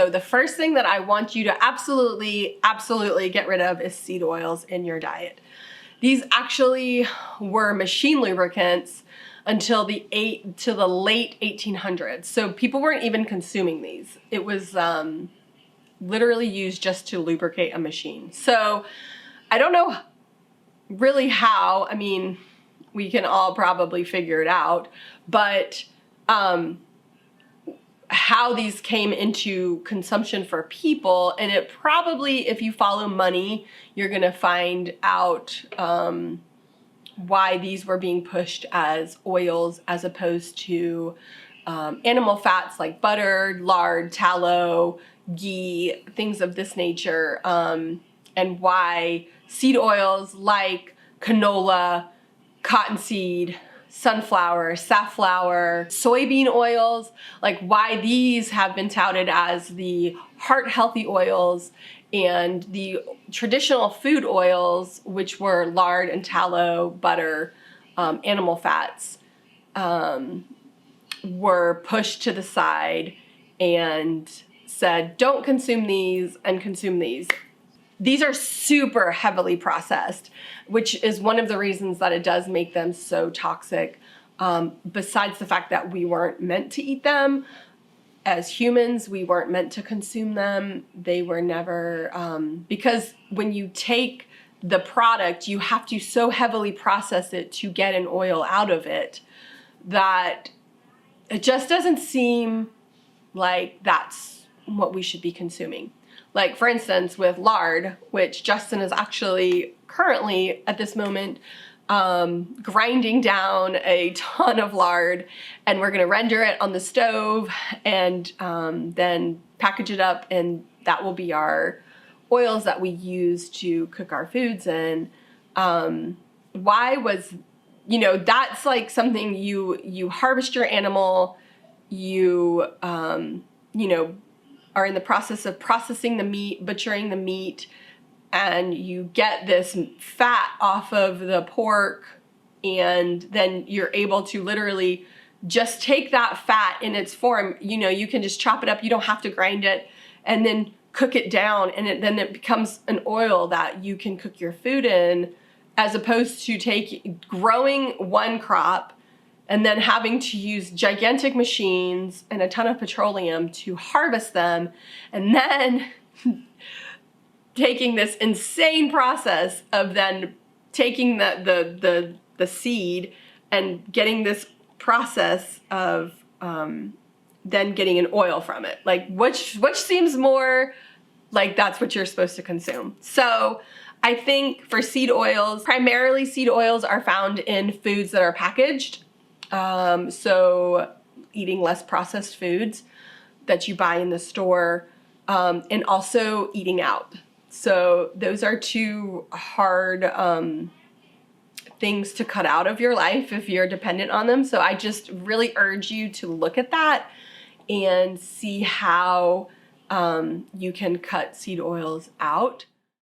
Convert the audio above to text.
So the first thing that I want you to absolutely get rid of is seed oils in your diet. These actually were machine lubricants until the late 1800s. So people weren't even consuming these. It was literally used just to lubricate a machine. So I don't know really how. I mean, we can all probably figure it out, but how these came into consumption for people, and it probably, if you follow money, you're gonna find out why these were being pushed as oils as opposed to animal fats like butter, lard, tallow, ghee, things of this nature, and why seed oils like canola, cottonseed, sunflower, safflower, soybean oils, like why these have been touted as the heart healthy oils, and the traditional food oils, which were lard and tallow, butter, animal fats, were pushed to the side and said, don't consume these and consume these. These are super heavily processed, which is one of the reasons that it does make them so toxic. Besides the fact that we weren't meant to eat them as humans, we weren't meant to consume them. They were never, because when you take the product, you have to so heavily process it to get an oil out of it that it just doesn't seem like that's what we should be consuming. Like, for instance, with lard, which Justin is actually currently at this moment grinding down a ton of lard, and we're gonna render it on the stove and then package it up, and that will be our oils that we use to cook our foods in. Why was, that's like something you harvest your animal, you are in the process of processing the meat, butchering the meat, and you get this fat off of the pork, and then you're able to literally just take that fat in its form. You can just chop it up, you don't have to grind it, and then cook it down, and then it becomes an oil that you can cook your food in, as opposed to growing one crop and then having to use gigantic machines and a ton of petroleum to harvest them, and then taking this insane process of then taking the seed and getting this process of then getting an oil from it. Like, which seems more like that's what you're supposed to consume. So I think for seed oils, primarily seed oils are found in foods that are packaged. So eating less processed foods that you buy in the store, and also eating out. So those are two hard things to cut out of your life if you're dependent on them. So I just really urge you to look at that and see how you can cut seed oils out.